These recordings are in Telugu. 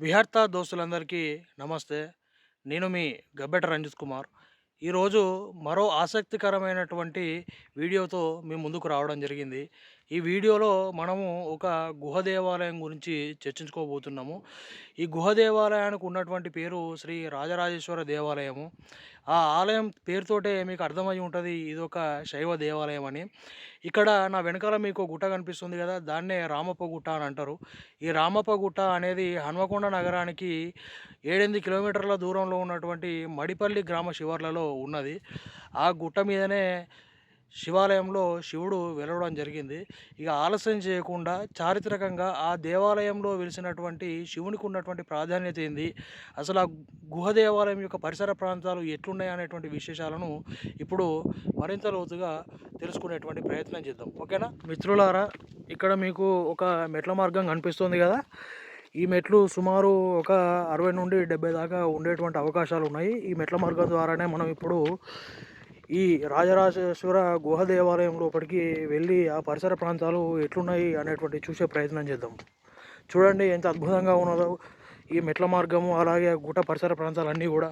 విహార్త దోస్తులందరికీ నమస్తే. నేను మీ గబ్బెట రంజిత్ కుమార్. ఈరోజు మరో ఆసక్తికరమైనటువంటి వీడియోతో మీ ముందుకు రావడం జరిగింది. ఈ వీడియోలో మనము ఒక గుహ దేవాలయం గురించి చర్చించుకోబోతున్నాము. ఈ గుహ దేవాలయానికి ఉన్నటువంటి పేరు శ్రీ రాజరాజేశ్వర దేవాలయము. ఆ ఆలయం పేరుతోటే మీకు అర్థమై ఉంటది ఇదొక శైవ దేవాలయం అని. ఇక్కడ నా వెనకాల మీకు గుట్ట కనిపిస్తుంది గదా! దాన్నే రామప్ప గుట్ట అని అంటారు. ఈ రామప్ప గుట్ట అనేది హన్మకొండ నగరానికి 7, 8 కిలోమీటర్ల దూరంలో ఉన్నటువంటి మడిపల్లి గ్రామ శివార్లలో ఉన్నది. ఆ గుట్ట మీదనే శివాలయంలో శివుడు వెలవడం జరిగింది. ఇక ఆలస్యం చేయకుండా చారిత్రకంగా ఆ దేవాలయంలో వెలిసినటువంటి శివునికి ఉన్నటువంటి ప్రాధాన్యత ఏంది? అసలు ఆ గుహ దేవాలయం యొక్క పరిసర ప్రాంతాలు ఎట్లున్నాయి అనేటువంటి విశేషాలను ఇప్పుడు మరింత లోతుగా తెలుసుకునేటువంటి ప్రయత్నం చేద్దాం. ఓకేనా? మిత్రులారా, ఇక్కడ మీకు ఒక మెట్ల మార్గం కనిపిస్తుంది కదా! ఈ మెట్లు సుమారు ఒక 60 నుండి 70 దాకా ఉండేటువంటి అవకాశాలు ఉన్నాయి. ఈ మెట్ల మార్గం ద్వారానే మనం ఇప్పుడు ఈ రాజరాజేశ్వర గుహ దేవాలయం లోపలికి వెళ్ళి ఆ పరిసర ప్రాంతాలు ఎట్లున్నాయి అనేటువంటి చూసే ప్రయత్నం చేద్దాం. చూడండి ఎంత అద్భుతంగా ఉన్నదో ఈ మెట్ల మార్గము, అలాగే గుట్ట పరిసర ప్రాంతాలన్నీ కూడా.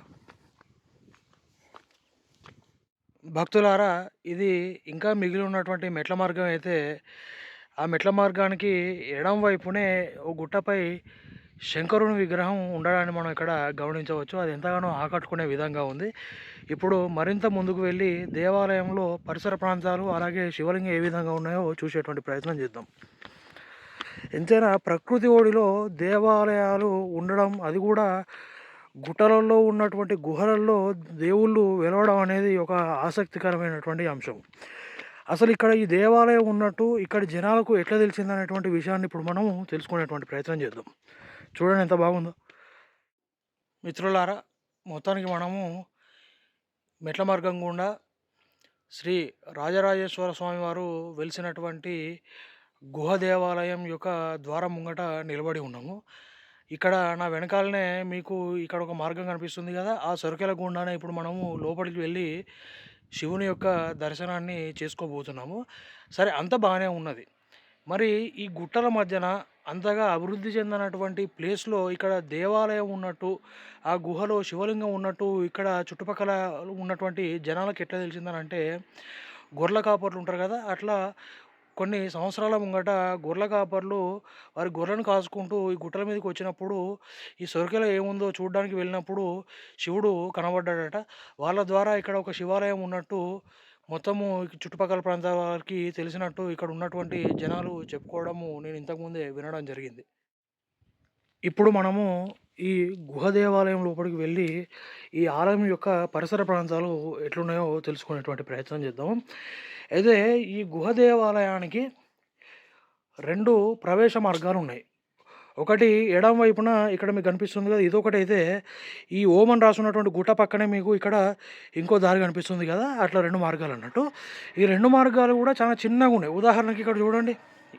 భక్తులారా, ఇది ఇంకా మిగిలి ఉన్నటువంటి మెట్ల మార్గం అయితే, ఆ మెట్ల మార్గానికి ఎడమ వైపునే ఓ గుట్టపై శంకరుని విగ్రహం ఉండడాన్ని మనం ఇక్కడ గమనించవచ్చు. అది ఎంతగానో ఆకట్టుకునే విధంగా ఉంది. ఇప్పుడు మరింత ముందుకు వెళ్ళి దేవాలయంలో పరిసర ప్రాంతాలు, అలాగే శివలింగం ఏ విధంగా ఉన్నాయో చూసేటువంటి ప్రయత్నం చేద్దాం. ఎంతైనా ప్రకృతి ఒడిలో దేవాలయాలు ఉండడం, అది కూడా గుట్టలలో ఉన్నటువంటి గుహలలో దేవుళ్ళు వెలవడం అనేది ఒక ఆసక్తికరమైనటువంటి అంశం. అసలు ఇక్కడ ఈ దేవాలయం ఉన్నట్టు ఇక్కడ జనాలకు ఎట్లా తెలిసిందనేటువంటి విషయాన్ని ఇప్పుడు మనం తెలుసుకునేటువంటి ప్రయత్నం చేద్దాం. చూడండి ఎంత బాగుందో. మిత్రులారా, మొత్తానికి మనము మెట్ల మార్గం గుండా శ్రీ రాజరాజేశ్వర స్వామి వారు వెలిసినటువంటి గుహ దేవాలయం యొక్క ద్వారం ముంగట నిలబడి ఉన్నాము. ఇక్కడ నా వెనకాలనే మీకు ఇక్కడ ఒక మార్గం కనిపిస్తుంది కదా! ఆ సొరకెల గుండానే ఇప్పుడు మనము లోపలికి వెళ్ళి శివుని యొక్క దర్శనాన్ని చేసుకోబోతున్నాము. సరే, అంతా బాగానే ఉన్నది. మరి ఈ గుట్టల మధ్యన అంతగా అభివృద్ధి చెందనటువంటి ప్లేస్‌లో ఇక్కడ దేవాలయం ఉన్నట్టు, ఆ గుహలో శివలింగం ఉన్నట్టు ఇక్కడ చుట్టుపక్కల ఉన్నటువంటి జనాలకి ఎట్లా తెలిసిందనంటే, గొర్ల కాపర్లు ఉంటారు కదా! అట్లా కొన్ని సంవత్సరాల ముంగట గొర్ల కాపర్లు వారి గొర్రెలను కాసుకుంటూ ఈ గుట్టల మీదకి వచ్చినప్పుడు, ఈ సొరకెలో ఏముందో చూడ్డానికి వెళ్ళినప్పుడు శివుడు కనబడ్డాడట. వాళ్ళ ద్వారా ఇక్కడ ఒక శివాలయం ఉన్నట్టు మొత్తము చుట్టుపక్కల ప్రాంతాల వారికి తెలిసినట్టు ఇక్కడ ఉన్నటువంటి జనాలు చెప్పుకోవడము నేను ఇంతకుముందే వినడం జరిగింది. ఇప్పుడు మనము ఈ గుహ దేవాలయం లోపలికి వెళ్ళి ఈ ఆలయం యొక్క పరిసర ప్రాంతాలు ఎట్లున్నాయో తెలుసుకునేటువంటి ప్రయత్నం చేద్దాం. అయితే ఈ గుహ దేవాలయానికి 2 ప్రవేశ మార్గాలున్నాయి. ఒకటి ఎడమ వైపున ఇక్కడ మీకు కనిపిస్తుంది కదా! ఇదొకటైతే ఈ ఓం అని రాసున్నటువంటి గుట్ట పక్కనే మీకు ఇక్కడ ఇంకో దారి కనిపిస్తుంది కదా! అట్లా 2 మార్గాలన్నట్టు. ఈ 2 మార్గాలు కూడా చాలా చిన్నగున్నాయి. ఉదాహరణకి ఇక్కడ చూడండి.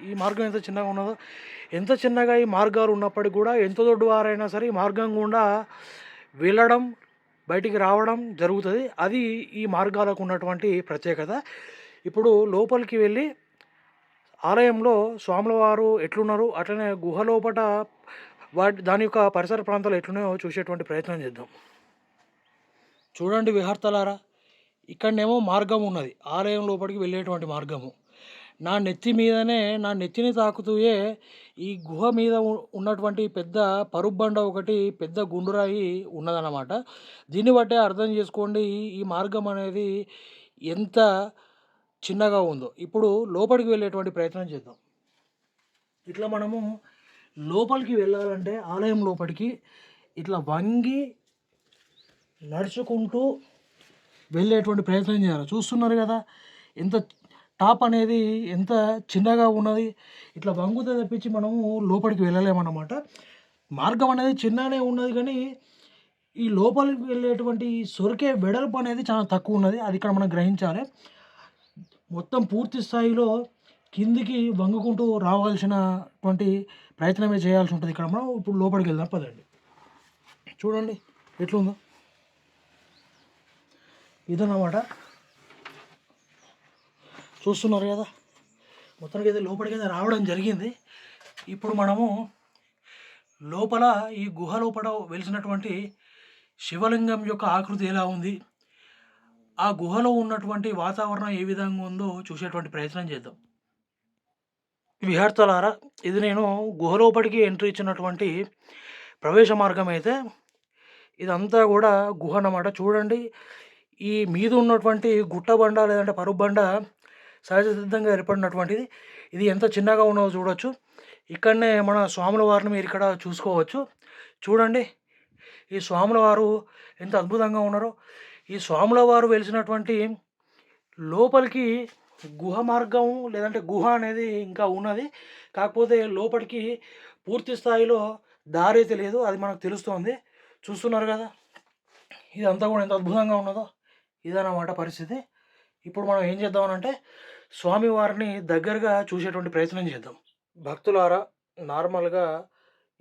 ఈ మార్గం ఎంత చిన్నగా ఉన్నదో. ఎంత చిన్నగా ఈ మార్గాలు ఉన్నప్పటికి కూడా ఎంత దొడ్డువారైనా సరే ఈ మార్గం గుండా వెళ్ళడం, బయటికి రావడం జరుగుతది. అది ఈ మార్గాలకు ఉన్నటువంటి ప్రత్యేకత. ఇప్పుడు లోపలికి వెళ్ళి ఆలయంలో స్వాముల వారు ఎట్లున్నారు, అట్లనే గుహ లోపట దాని యొక్క పరిసర ప్రాంతాలు ఎట్లున్నాయో చూసేటువంటి ప్రయత్నం చేద్దాం. చూడండి విహార్తలారా, ఇక్కడనేమో మార్గం ఉన్నది. ఆలయం లోపలికి వెళ్ళేటువంటి మార్గము. నా నెత్తి మీదనే, నా నెత్తిని తాకుతూయే ఈ గుహ మీద ఉన్నటువంటి పెద్ద పరుబ్బండ ఒకటి, పెద్ద గుండురాయి ఉన్నదన్నమాట. దీన్ని బట్టే అర్థం చేసుకోండి ఈ మార్గం అనేది ఎంత చిన్నగా ఉందో. ఇప్పుడు లోపలికి వెళ్ళేటువంటి ప్రయత్నం చేద్దాం. ఇట్లా మనము లోపలికి వెళ్ళాలంటే ఆలయం లోపలికి ఇట్లా వంగి నడుచుకుంటూ వెళ్ళేటువంటి ప్రయత్నం చేయాలి. చూస్తున్నారు కదా ఎంత టాప్ అనేది ఎంత చిన్నగా ఉన్నది. ఇట్లా వంగుతే తప్పించి మనము లోపలికి వెళ్ళలేమన్నమాట. మార్గం అనేది చిన్నగానే ఉన్నది కానీ ఈ లోపలికి వెళ్ళేటువంటి సొరికే వెడల్పు అనేది చాలా తక్కువ ఉన్నది. అది ఇక్కడ మనం గ్రహించాలి. మొత్తం పూర్తి స్థాయిలో కిందికి వంగుకుంటూ రావాల్సినటువంటి ప్రయత్నమే చేయాల్సి ఉంటుంది. ఇక్కడ మనం ఇప్పుడు లోపలికి వెళ్దాం పదండి. చూడండి ఎట్లుందో ఇదన్నమాట. చూస్తున్నారు కదా, మొత్తానికి అయితే లోపలికి అయితే రావడం జరిగింది. ఇప్పుడు మనము లోపల ఈ గుహ లోపల వెలిసినటువంటి శివలింగం యొక్క ఆకృతి ఎలా ఉంది? ఆ గుహలో ఉన్నటువంటి వాతావరణం ఏ విధంగా ఉందో చూసేటువంటి ప్రయత్నం చేద్దాం. విహార్తలారా, ఇది నేను గుహ లోపటికి ఎంట్రీ ఇచ్చినటువంటి ప్రవేశ మార్గం అయితే, ఇదంతా గూడా గుహ అన్నమాట. చూడండి, ఈ మీద ఉన్నటువంటి గుట్టబండ లేదంటే పరుపుబండ సహజ సిద్ధంగా ఏర్పడినటువంటిది. ఇది ఎంత చిన్నగా ఉన్నదో చూడొచ్చు. ఇక్కడనే మన స్వాముల వారిని మీరిక్కడ చూసుకోవచ్చు. చూడండి, ఈ స్వాముల వారు ఎంత అద్భుతంగా ఉన్నారో. ఈ స్వాముల వారు వెలిసినటువంటి లోపలికి గుహ మార్గం లేదంటే గుహ అనేది ఇంకా ఉన్నది. కాకపోతే లోపటికి పూర్తి స్థాయిలో దారైతే లేదు. అది మనకు తెలుస్తోంది. చూస్తున్నారు గదా! ఇదంతా గూడా ఎంత అద్భుతంగా ఉన్నదో. ఇదన్నమాట పరిస్థితి. ఇప్పుడు మనం ఏం చేద్దామనంటే, స్వామివారిని దగ్గరగా చూసేటువంటి ప్రయత్నం చేద్దాం. భక్తులారా, నార్మల్‌గా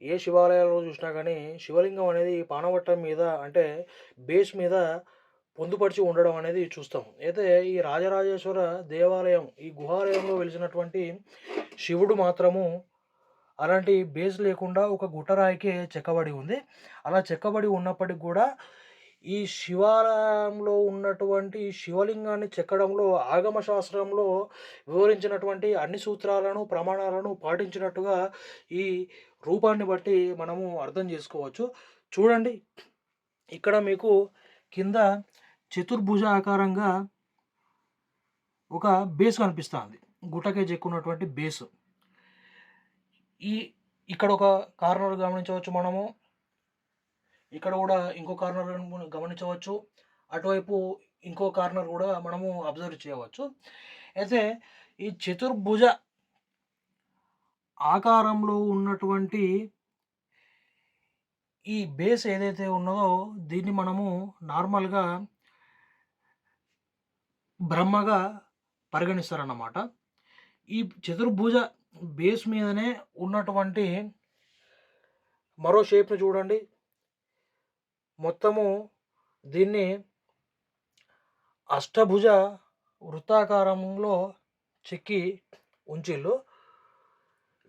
ఏ శివాలయాల్లో చూసినా గానీ, శివలింగం అనేది పానవట్టం మీద అంటే బేస్ మీద పొందుపరిచి ఉండడం అనేది చూస్తాం. అయితే ఈ రాజరాజేశ్వర దేవాలయం, ఈ గుహాలయంలో వెలిసినటువంటి శివుడు మాత్రము అలాంటి బేస్ లేకుండా ఒక గుట్టరాయికే చెక్కబడి ఉంది. అలా చెక్కబడి ఉన్నప్పటికి గూడా ఈ శివాలయంలో ఉన్నటువంటి శివలింగాన్ని చెక్కడంలో ఆగమ శాస్త్రంలో వివరించినటువంటి అన్ని సూత్రాలను, ప్రమాణాలను పాటించినట్టుగా ఈ రూపాన్ని బట్టి మనము అర్థం చేసుకోవచ్చు. చూడండి, ఇక్కడ మీకు కింద చతుర్భుజ ఆకారంగా ఒక బేస్ కనిపిస్తాంది. గుట్టకే చెక్కున్నటువంటి బేసు. ఈ ఇక్కడ ఒక కార్నర్ గమనించవచ్చు మనము. ఇక్కడ గూడా ఇంకో కార్నర్ గమనించవచ్చు. అటువైపు ఇంకో కార్నర్ గూడా మనము అబ్జర్వ్ చేయవచ్చు. అయితే ఈ చతుర్భుజ ఆకారంలో ఉన్నటువంటి ఈ బేస్ ఏదైతే ఉన్నదో దీన్ని మనము నార్మల్‌గా బ్రహ్మగా పరిగణిస్తారన్నమాట. ఈ చతుర్భుజ బేస్ మీదనే ఉన్నటువంటి మరో షేప్‌ని చూడండి. మొత్తము దీన్ని అష్టభుజ వృత్తాకారంలో చెక్కి ఉంచిల్లు.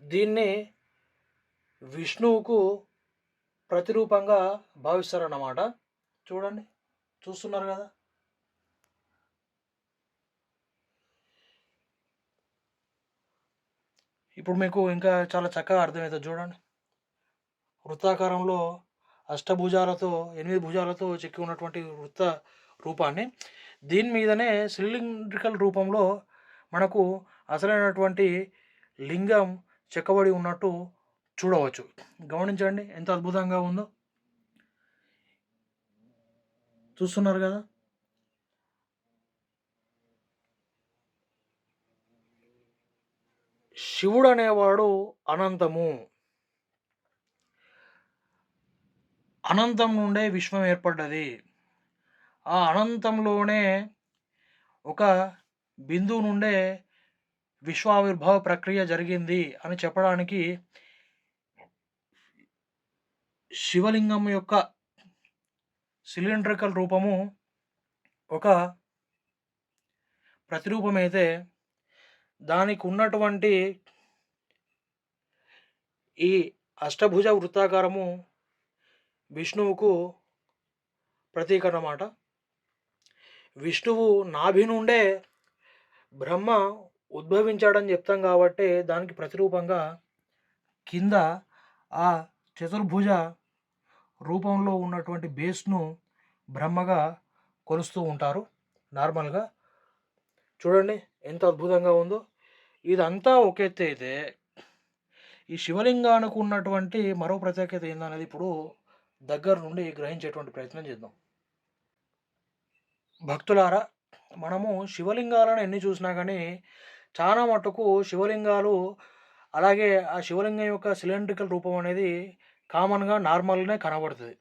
దీన్ని విష్ణువుకు ప్రతిరూపంగా భావిస్తారన్నమాట. చూడండి, చూస్తున్నారు గదా! ఇప్పుడు మీకు ఇంకా చాలా చక్కగా అర్థమవుతది చూడండి. వృత్తాకారంలో అష్టభుజాలతో, 8 భుజాలతో చెక్కి ఉన్నటువంటి వృత్త రూపాన్ని దీని మీదనే సిలిండ్రికల్ రూపంలో మనకు అసలైనటువంటి లింగం చెక్కబడి ఉన్నట్టు చూడవచ్చు. గమనించండి ఎంత అద్భుతంగా ఉందో. చూస్తున్నారు గదా! శివుడనేవాడు అనంతము. అనంతం నుండే విశ్వం ఏర్పడ్డది. ఆ అనంతంలోనే ఒక బిందువు నుండే విశ్వావిర్భావ ప్రక్రియ జరిగింది అని చెప్పడానికి శివలింగం యొక్క సిలిండ్రికల్ రూపము ఒక ప్రతిరూపమైతే, దానికి ఉన్నటువంటి ఈ అష్టభుజ వృత్తాకారము విష్ణువుకు ప్రతీక అన్నమాట. విష్ణువు నాభి నుండే బ్రహ్మ ఉద్భవించాడని చెప్తాం కాబట్టి దానికి ప్రతిరూపంగా కింద ఆ చతుర్భుజ రూపంలో ఉన్నటువంటి బేస్ను బ్రహ్మగా కొలుస్తూ ఉంటారు నార్మల్‌గా. చూడండి ఎంత అద్భుతంగా ఉందో. ఇదంతా ఒక ఎత్తు అయితే, ఈ శివలింగానికి ఉన్నటువంటి మరో ప్రత్యేకత ఏందనేది ఇప్పుడు దగ్గర నుండి గ్రహించేటువంటి ప్రయత్నం చేద్దాం. భక్తులారా, మనము శివలింగాలను ఎన్ని చూసినా గానీ, చాలా మటుకు శివలింగాలు అలాగే ఆ శివలింగం యొక్క సిలిండ్రికల్ రూపం అనేది కామన్‌గా నార్మల్‌గానే కనబడుతది.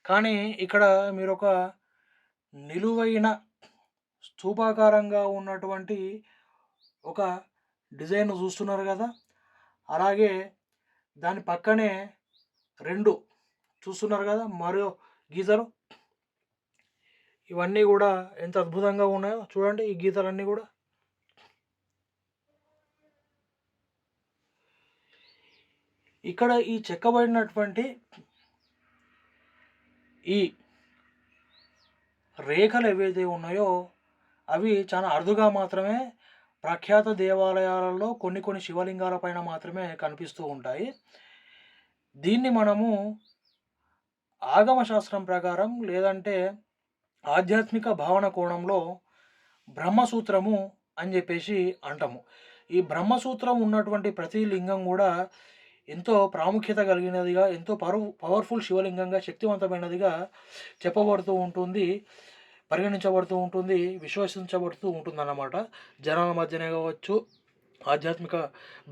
కానీ ఇక్కడ మీరొక నిలువైన స్తూపాకారంగా ఉన్నటువంటి ఒక డిజైన్ చూస్తున్నారు గదా! అలాగే దాని పక్కనే 2 చూస్తున్నారు గదా! మరో గీతలు. ఇవన్నీ గూడా ఎంత అద్భుతంగా ఉన్నాయో చూడండి ఈ గీతలన్నీ గూడా. ఇక్కడ ఈ చెక్కబడినటువంటి ఈ రేఖలు ఏవైతే ఉన్నాయో అవి చాలా అరుదుగా మాత్రమే ప్రఖ్యాత దేవాలయాలలో కొన్ని శివలింగాల పైన మాత్రమే కనిపిస్తూ ఉంటాయి. దీన్ని మనము ఆగమ శాస్త్రం ప్రకారం లేదంటే ఆధ్యాత్మిక భావన కోణంలో బ్రహ్మసూత్రము అని చెప్పేసి అంటాము. ఈ బ్రహ్మసూత్రం ఉన్నటువంటి ప్రతి లింగం కూడా ఎంతో ప్రాముఖ్యత కలిగినదిగా, ఎంతో పవర్ఫుల్ శివలింగంగా, శక్తివంతమైనదిగా చెప్పబడుతూ ఉంటుంది, పరిగణించబడుతూ ఉంటుంది, విశ్వసించబడుతూ ఉంటుందన్నమాట. జనాల మధ్యనే కావచ్చు, ఆధ్యాత్మిక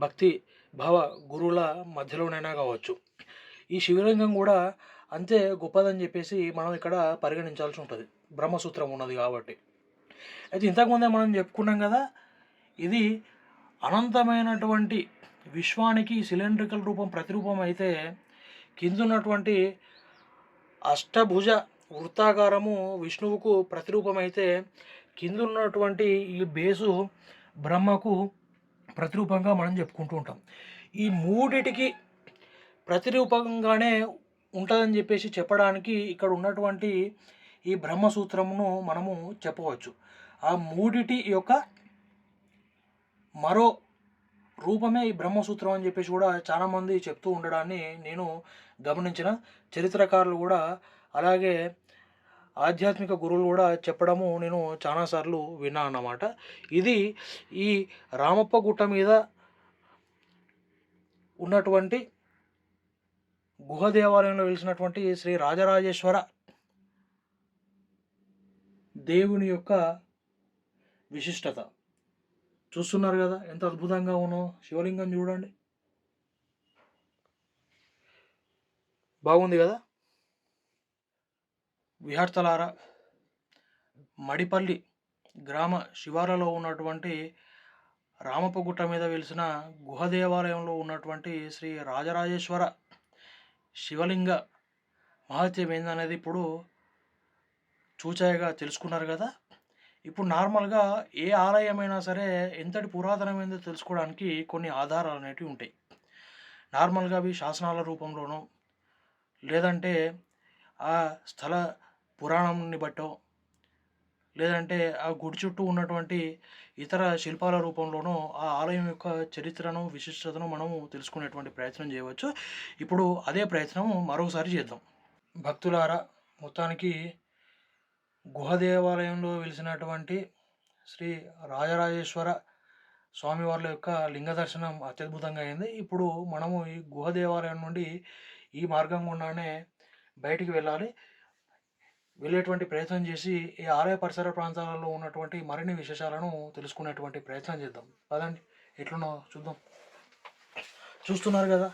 భక్తి భావ గురువుల మధ్యలోనైనా కావచ్చు. ఈ శివలింగం కూడా అంతే గొప్పదని చెప్పేసి మనం ఇక్కడ పరిగణించాల్సి ఉంటుంది, బ్రహ్మసూత్రం ఉన్నది కాబట్టి. అయితే ఇంతకుముందే మనం చెప్పుకున్నాం కదా, ఇది అనంతమైనటువంటి విశ్వానికి సిలిండ్రికల్ రూపం ప్రతిరూపం అయితే, కిందున్నటువంటి అష్టభుజ వృత్తాకారము విష్ణువుకు ప్రతిరూపం అయితే, కిందున్నటువంటి ఈ బేసు బ్రహ్మకు ప్రతిరూపంగా మనం చెప్పుకుంటూ ఉంటాం. ఈ మూడిటికి ప్రతిరూపంగానే ఉంటుందని చెప్పేసి చెప్పడానికి ఇక్కడ ఉన్నటువంటి ఈ బ్రహ్మసూత్రమును మనము చెప్పవచ్చు. ఆ మూడిటి యొక్క మరో రూపమే ఈ బ్రహ్మసూత్రం అని చెప్పేసి కూడా చాలామంది చెప్తూ ఉండడాన్ని నేను గమనించిన. చరిత్రకారులు కూడా అలాగే ఆధ్యాత్మిక గురువులు కూడా చెప్పడము నేను చాలాసార్లు విన్నా అన్నమాట. ఇది ఈ రామప్ప గుట్ట మీద ఉన్నటువంటి గుహ దేవాలయంలో వెలిసినటువంటి శ్రీ రాజరాజేశ్వర దేవుని యొక్క విశిష్టత. చూస్తున్నారు కదా ఎంత అద్భుతంగా ఉన్నో శివలింగం, చూడండి, బాగుంది కదా. విహార్తలారా, మడిపల్లి గ్రామ శివార్లలో ఉన్నటువంటి రామప్ప గుట్ట మీద వెలిసిన గుహ దేవాలయంలో ఉన్నటువంటి శ్రీ రాజరాజేశ్వర శివలింగ మహత్యం ఏందనేది ఇప్పుడు చూచాయిగా తెలుసుకున్నారు కదా. ఇప్పుడు నార్మల్గా ఏ ఆలయమైనా సరే ఎంతటి పురాతనమైందో తెలుసుకోవడానికి కొన్ని ఆధారాలు అనేటివి ఉంటాయి. నార్మల్గా అవి శాసనాల రూపంలోనో లేదంటే ఆ స్థల పురాణాన్ని బట్టో లేదంటే ఆ గుడి చుట్టూ ఉన్నటువంటి ఇతర శిల్పాల రూపంలోనూ ఆ ఆలయం యొక్క చరిత్రను, విశిష్టతను మనము తెలుసుకునేటువంటి ప్రయత్నం చేయవచ్చు. ఇప్పుడు అదే ప్రయత్నం మరోసారి చేద్దాం. భక్తులారా, మొత్తానికి గుహ దేవాలయంలో వెలిసినటువంటి శ్రీ రాజరాజేశ్వర స్వామివార్ల యొక్క లింగ దర్శనం అత్యద్భుతంగా అయింది. ఇప్పుడు మనము ఈ గుహ దేవాలయం నుండి ఈ మార్గం గుండానే బయటికి వెళ్ళాలి. వెళ్ళేటువంటి ప్రయత్నం చేసి ఈ ఆలయ పరిసర ప్రాంతాలలో ఉన్నటువంటి మరిన్ని విశేషాలను తెలుసుకునేటువంటి ప్రయత్నం చేద్దాం. పదండి, ఎట్లున్నో చూద్దాం. చూస్తున్నారు కదా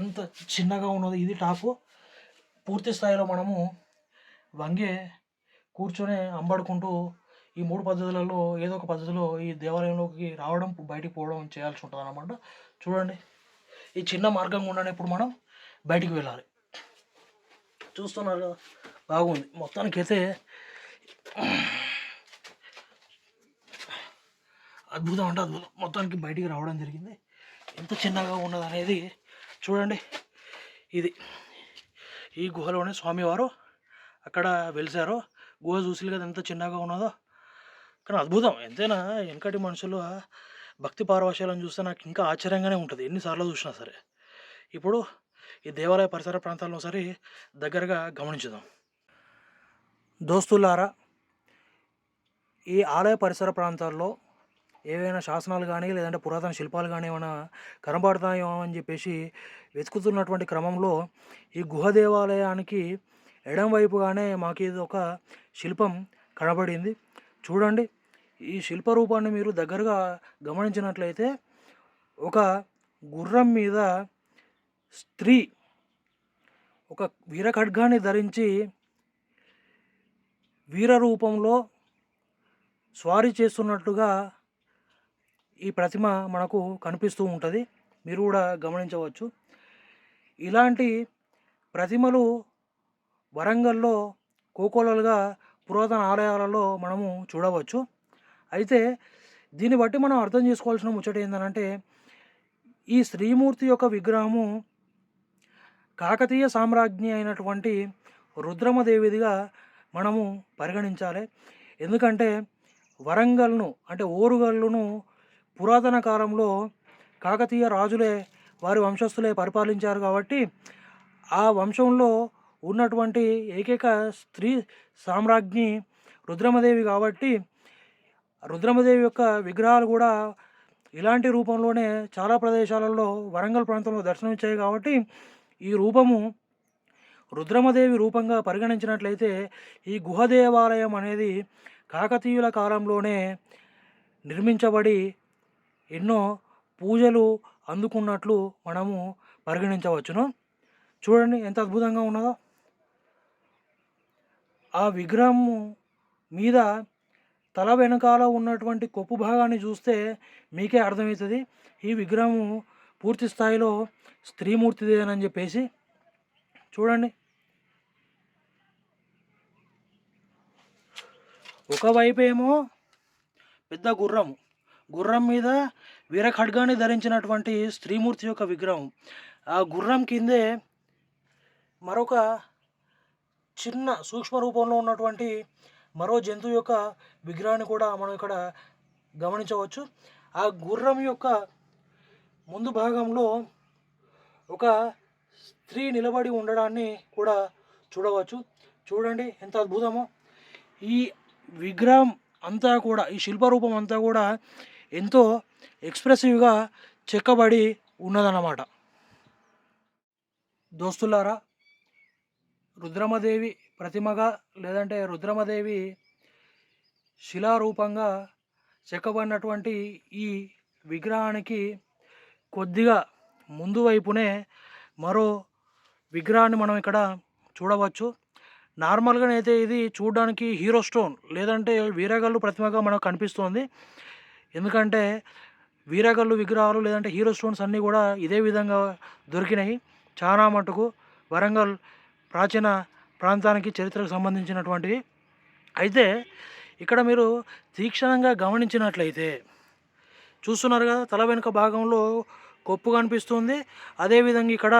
ఎంత చిన్నగా ఉన్నది. ఇది టాపు. పూర్తి స్థాయిలో మనము వంగే కూర్చొని అంబడుకుంటూ ఈ మూడు పద్ధతులలో ఏదో ఒక పద్ధతిలో ఈ దేవాలయంలోకి రావడం, బయటికి పోవడం చేయాల్సి ఉంటుంది అన్నమాట. చూడండి, ఈ చిన్న మార్గం గుండానే ఇప్పుడు మనం బయటికి వెళ్ళాలి. చూస్తున్నారు కదా, బాగుంది. మొత్తానికైతే అద్భుతం అంటే అద్భుతం. మొత్తానికి బయటికి రావడం జరిగింది. ఎంత చిన్నగా ఉన్నది అనేది చూడండి. ఇది ఈ గుహలోనే స్వామివారు అక్కడ వెలిసారు. గుహ చూసి కదా ఎంత చిన్నగా ఉన్నదో. కానీ అద్భుతం. ఎంతైనా వెనకటి మనుషులు భక్తి పారవశ్యాలను చూస్తే నాకు ఇంకా ఆశ్చర్యంగానే ఉంటుంది, ఎన్నిసార్లు చూసినా సరే. ఇప్పుడు ఈ దేవాలయ పరిసర ప్రాంతాలను ఒకసారి దగ్గరగా గమనించుదాం. దోస్తులారా, ఈ ఆలయ పరిసర ప్రాంతాల్లో ఏవైనా శాసనాలు కానీ లేదంటే పురాతన శిల్పాలు కానీ ఏమైనా కనబడతాయేమో అని చెప్పేసి వెతుకుతున్నటువంటి క్రమంలో ఈ గుహ దేవాలయానికి ఎడం వైపుగానే మాకు ఇది ఒక శిల్పం కనబడింది. చూడండి, ఈ శిల్ప రూపాన్ని మీరు దగ్గరగా గమనించినట్లయితే ఒక గుర్రం మీద స్త్రీ ఒక వీరఖడ్గాన్ని ధరించి వీర రూపంలో స్వారీ చేస్తున్నట్టుగా ఈ ప్రతిమ మనకు కనిపిస్తూ ఉంటుంది. మీరు కూడా గమనించవచ్చు. ఇలాంటి ప్రతిమలు వరంగల్లో కోకోలలుగా పురాతన ఆలయాలలో మనము చూడవచ్చు. అయితే దీన్ని బట్టి మనం అర్థం చేసుకోవాల్సిన ముచ్చట ఏంటంటే, ఈ శ్రీమూర్తి యొక్క విగ్రహము కాకతీయ సామ్రాజ్ఞి అయినటువంటి రుద్రమదేవిదిగా మనము పరిగణించాలి. ఎందుకంటే వరంగల్ను అంటే ఓరుగల్లును పురాతన కాలంలో కాకతీయ రాజులే వారి వంశస్థులే పరిపాలించారు కాబట్టి ఆ వంశంలో ఉన్నటువంటి ఏకైక స్త్రీ సామ్రాజ్ఞి రుద్రమదేవి కాబట్టి రుద్రమదేవి యొక్క విగ్రహాలు కూడా ఇలాంటి రూపంలోనే చాలా ప్రదేశాలలో వరంగల్ ప్రాంతంలో దర్శనమిచ్చాయి కాబట్టి ఈ రూపము రుద్రమదేవి రూపంగా పరిగణించినట్లయితే ఈ గుహ దేవాలయం అనేది కాకతీయుల కాలంలోనే నిర్మించబడి ఎన్నో పూజలు అందుకున్నట్లు మనము పరిగణించవచ్చును. చూడండి ఎంత అద్భుతంగా ఉన్నదో. ఆ విగ్రహము మీద తల వెనకాల ఉన్నటువంటి కొప్పు భాగాన్ని చూస్తే మీకే అర్థమవుతుంది ఈ విగ్రహము పూర్తి స్థాయిలో స్త్రీమూర్తిదేనని చెప్పేసి. చూడండి, ఒకవైపు ఏమో పెద్ద గుర్రం మీద వీరఖడ్గాన్ని ధరించినటువంటి స్త్రీమూర్తి యొక్క విగ్రహం, ఆ గుర్రం కిందే మరొక చిన్న సూక్ష్మ రూపంలో ఉన్నటువంటి మరో జంతువు యొక్క విగ్రహాన్ని కూడా మనం ఇక్కడ గమనించవచ్చు. ఆ గుర్రం యొక్క ముందు భాగంలో ఒక స్త్రీ నిలబడి ఉండడాన్ని కూడా చూడవచ్చు. చూడండి ఎంత అద్భుతమో. ఈ విగ్రహం అంతా కూడా, ఈ శిల్పరూపం అంతా కూడా ఎంతో ఎక్స్ప్రెసివ్గా చెక్కబడి ఉన్నదన్నమాట. దోస్తులారా, రుద్రమదేవి ప్రతిమగా లేదంటే రుద్రమదేవి శిలారూపంగా చెక్కబడినటువంటి ఈ విగ్రహానికి కొద్దిగా ముందు వైపునే మరో విగ్రహాన్ని మనం ఇక్కడ చూడవచ్చు. నార్మల్గానైతే ఇది చూడడానికి హీరో స్టోన్ లేదంటే వీరగల్లు ప్రతిమగా మనకు కనిపిస్తోంది. ఎందుకంటే వీరగల్లు విగ్రహాలు లేదంటే హీరో స్టోన్స్ అన్నీ కూడా ఇదే విధంగా దొరికినాయి. చాలా మటుకు వరంగల్ ప్రాచీన ప్రాంతానికి చరిత్రకు సంబంధించినటువంటివి. అయితే ఇక్కడ మీరు తీక్షణంగా గమనించినట్లయితే చూస్తున్నారు కదా, తల వెనుక భాగంలో కొప్పు కనిపిస్తుంది. అదేవిధంగా ఇక్కడ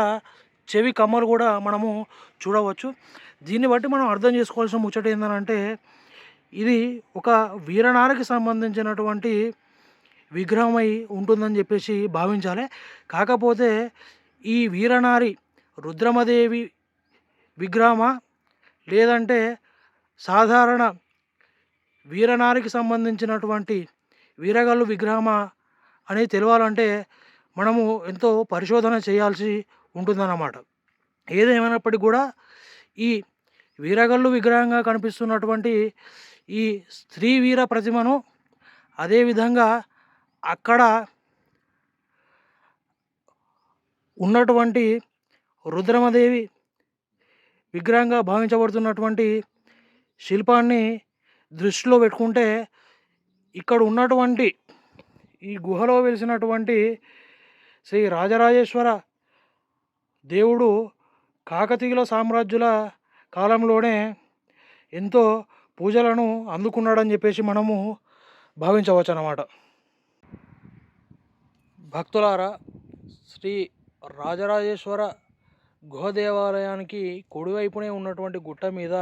చెవి కమ్మలు కూడా మనము చూడవచ్చు. దీన్ని బట్టి మనం అర్థం చేసుకోవాల్సిన ముచ్చట ఏంటంటే ఇది ఒక వీరనారికి సంబంధించినటువంటి విగ్రహమై ఉంటుందని చెప్పేసి భావించాలి. కాకపోతే ఈ వీరనారి రుద్రమదేవి విగ్రహమా లేదంటే సాధారణ వీరనారికి సంబంధించినటువంటి వీరగల్లు విగ్రహమా అనేది తెలియాలంటే మనము ఎంతో పరిశోధన చేయాల్సి ఉంటుందన్నమాట. ఏదేమైనప్పటికీ కూడా ఈ వీరగల్లు విగ్రహంగా కనిపిస్తున్నటువంటి ఈ స్త్రీ వీర ప్రతిమను అదేవిధంగా అక్కడ ఉన్నటువంటి రుద్రమదేవి విగ్రహంగా భావించబడుతున్నటువంటి శిల్పాన్ని దృష్టిలో పెట్టుకుంటే ఇక్కడ ఉన్నటువంటి ఈ గుహలో వెలిసినటువంటి శ్రీ రాజరాజేశ్వర దేవుడు కాకతీయుల సామ్రాజ్యుల కాలంలోనే ఎంతో పూజలను అందుకున్నాడని చెప్పేసి మనము భావించవచ్చు అన్నమాట. భక్తులారా, శ్రీ రాజరాజేశ్వర గుహ దేవాలయానికి కుడివైపునే ఉన్నటువంటి గుట్ట మీద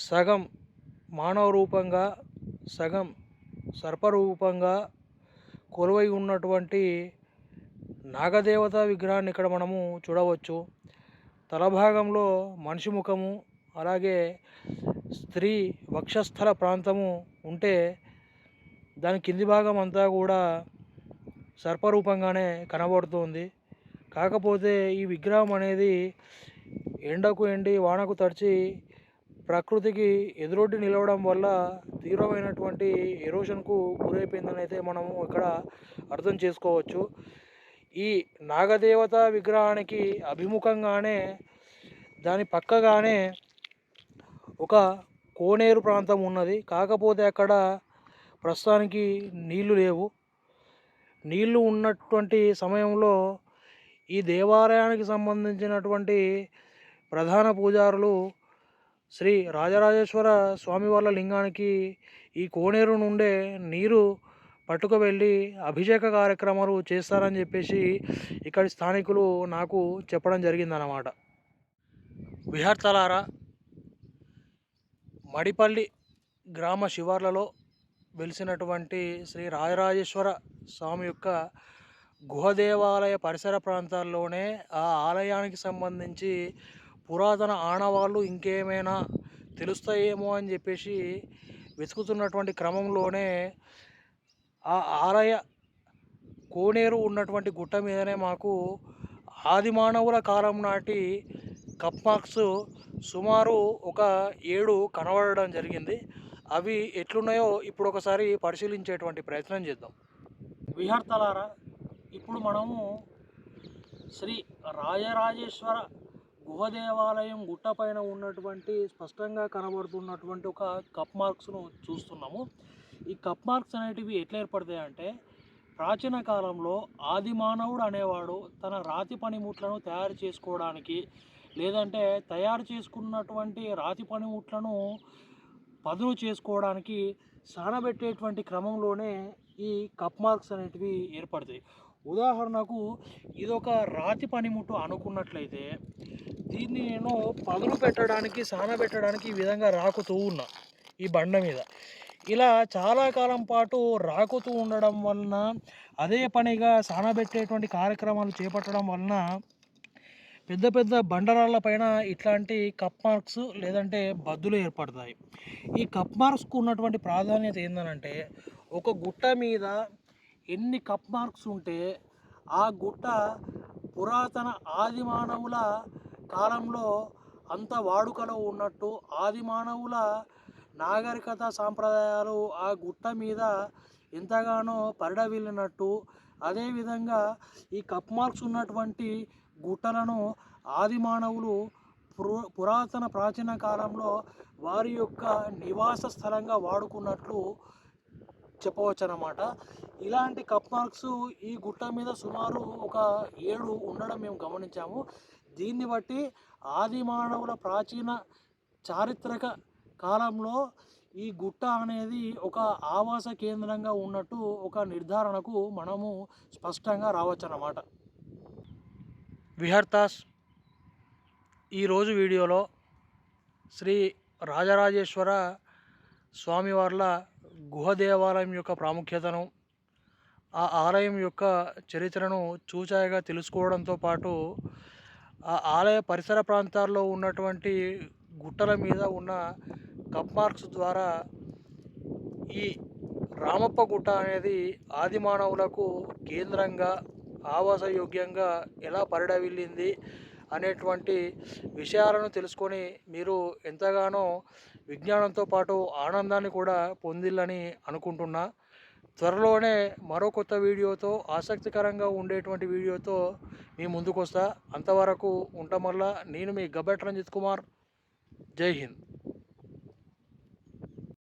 సగం మానవ రూపంగా సగం సర్పరూపంగా కొలువై ఉన్నటువంటి నాగదేవత విగ్రహాన్ని ఇక్కడ మనము చూడవచ్చు. తలభాగంలో మనిషి ముఖము, అలాగే స్త్రీ వక్షస్థల ప్రాంతము ఉంటే దాని కింది భాగం అంతా కూడా సర్పరూపంగానే కనబడుతుంది. కాకపోతే ఈ విగ్రహం అనేది ఎండకు ఎండి వానకు తడిచి ప్రకృతికి ఎదురొడ్డి నిలవడం వల్ల తీవ్రమైనటువంటి ఎరోషన్కు గురైపోయిందని అయితే మనము ఇక్కడ అర్థం చేసుకోవచ్చు. ఈ నాగదేవత విగ్రహానికి అభిముఖంగానే దాని పక్కగానే ఒక కోనేరు ప్రాంతం ఉన్నది. కాకపోతే అక్కడ ప్రస్తుతానికి నీళ్లు లేవు. నీళ్లు ఉన్నటువంటి సమయంలో ఈ దేవాలయానికి సంబంధించినటువంటి ప్రధాన పూజారులు శ్రీ రాజరాజేశ్వర స్వామి వాళ్ళ లింగానికి ఈ కోనేరు నుండే నీరు పట్టుకు వెళ్ళి అభిషేక కార్యక్రమాలు చేస్తారని చెప్పేసి ఇక్కడి స్థానికులు నాకు చెప్పడం జరిగిందన్నమాట. విహార్తలారా, మడిపల్లి గ్రామ శివార్లలో వెలిసినటువంటి శ్రీ రాజరాజేశ్వర స్వామి యొక్క గుహ దేవాలయ పరిసర ప్రాంతాల్లోనే ఆ ఆలయానికి సంబంధించి పురాతన ఆనవాళ్ళు ఇంకేమైనా తెలుస్తాయేమో అని చెప్పేసి వెతుకుతున్నటువంటి క్రమంలోనే ఆ ఆలయ కోనేరు ఉన్నటువంటి గుట్ట మీదనే మాకు ఆదిమానవుల కాలం నాటి కప్ మార్క్స్ సుమారు ఒక 7 కనబడడం జరిగింది. అవి ఎట్లున్నాయో ఇప్పుడు ఒకసారి పరిశీలించేటువంటి ప్రయత్నం చేద్దాం. విహార్తలారా, ఇప్పుడు మనము శ్రీ రాజరాజేశ్వర గుహ దేవాలయం గుట్టపైన ఉన్నటువంటి స్పష్టంగా కనబడుతున్నటువంటి ఒక కప్ మార్క్స్ను చూస్తున్నాము. ఈ కప్ మార్క్స్ అనేటివి ఎట్లా ఏర్పడతాయి అంటే, ప్రాచీన కాలంలో ఆది మానవుడు అనేవాడు తన రాతి పనిముట్లను తయారు చేసుకోవడానికి, లేదంటే తయారు చేసుకున్నటువంటి రాతి పనిముట్లను పదును చేసుకోవడానికి సానబెట్టేటువంటి క్రమంలోనే ఈ కప్ మార్క్స్ అనేటివి ఏర్పడతాయి. ఉదాహరణకు ఇదొక రాతి పనిముట్టు అనుకున్నట్లయితే దీన్ని నేను పదును పెట్టడానికి సానబెట్టడానికి ఈ విధంగా రాకుతూ ఉన్నా ఈ బండ మీద. ఇలా చాలా కాలం పాటు రాకుతూ ఉండడం వలన, అదే పనిగా సానబెట్టేటువంటి కార్యక్రమాలు చేపట్టడం వలన పెద్ద పెద్ద బండరాళ్ళ పైన ఇట్లాంటి కప్ మార్క్స్ లేదంటే బద్దులు ఏర్పడతాయి. ఈ కప్ మార్క్స్కు ఉన్నటువంటి ప్రాధాన్యత ఏంటంటే, ఒక గుట్ట మీద ఎన్ని కప్ మార్క్స్ ఉంటే ఆ గుట్ట పురాతన ఆది మానవుల కాలంలో అంత వాడుకలో ఉన్నట్టు, ఆది మానవుల నాగరికత సాంప్రదాయాలు ఆ గుట్ట మీద ఎంతగానో పరిడవిల్లినట్టు, అదేవిధంగా ఈ కప్ మార్క్స్ ఉన్నటువంటి గుట్టలను ఆది మానవులు పురాతన ప్రాచీన కాలంలో వారి యొక్క నివాస స్థలంగా వాడుకున్నట్లు చెప్పవచ్చు అన్నమాట. ఇలాంటి కప్ మార్క్స్ ఈ గుట్ట మీద సుమారు ఒక 7 ఉండడం మేము గమనించాము. దీన్ని బట్టి ఆది మానవుల ప్రాచీన చారిత్రక కాలంలో ఈ గుట్ట అనేది ఒక ఆవాస కేంద్రంగా ఉన్నట్టు ఒక నిర్ధారణకు మనము స్పష్టంగా రావచ్చు అన్నమాట. విహర్తాస్, ఈరోజు వీడియోలో శ్రీ రాజరాజేశ్వర స్వామివార్ల గుహ దేవాలయం యొక్క ప్రాముఖ్యతను, ఆ ఆలయం యొక్క చరిత్రను చూచాయిగా తెలుసుకోవడంతో పాటు ఆ ఆలయ పరిసర ప్రాంతాల్లో ఉన్నటువంటి గుట్టల మీద ఉన్న కప్ మార్క్స్ ద్వారా ఈ రామప్ప గుట్ట అనేది ఆది మానవులకు కేంద్రంగా, ఆవాసయోగ్యంగా ఎలా పరిడవిల్లింది అనేటువంటి విషయాలను తెలుసుకొని మీరు ఎంతగానో విజ్ఞానంతో పాటు ఆనందాన్ని కూడా పొందిల్లని అనుకుంటున్నా. త్వరలోనే మరో కొత్త వీడియోతో, ఆసక్తికరంగా ఉండేటువంటి వీడియోతో మీ ముందుకు వస్తా. అంతవరకు ఉండమల్లా నేను మీ గబ్బెట్ రంజిత్ కుమార్. జై హింద్.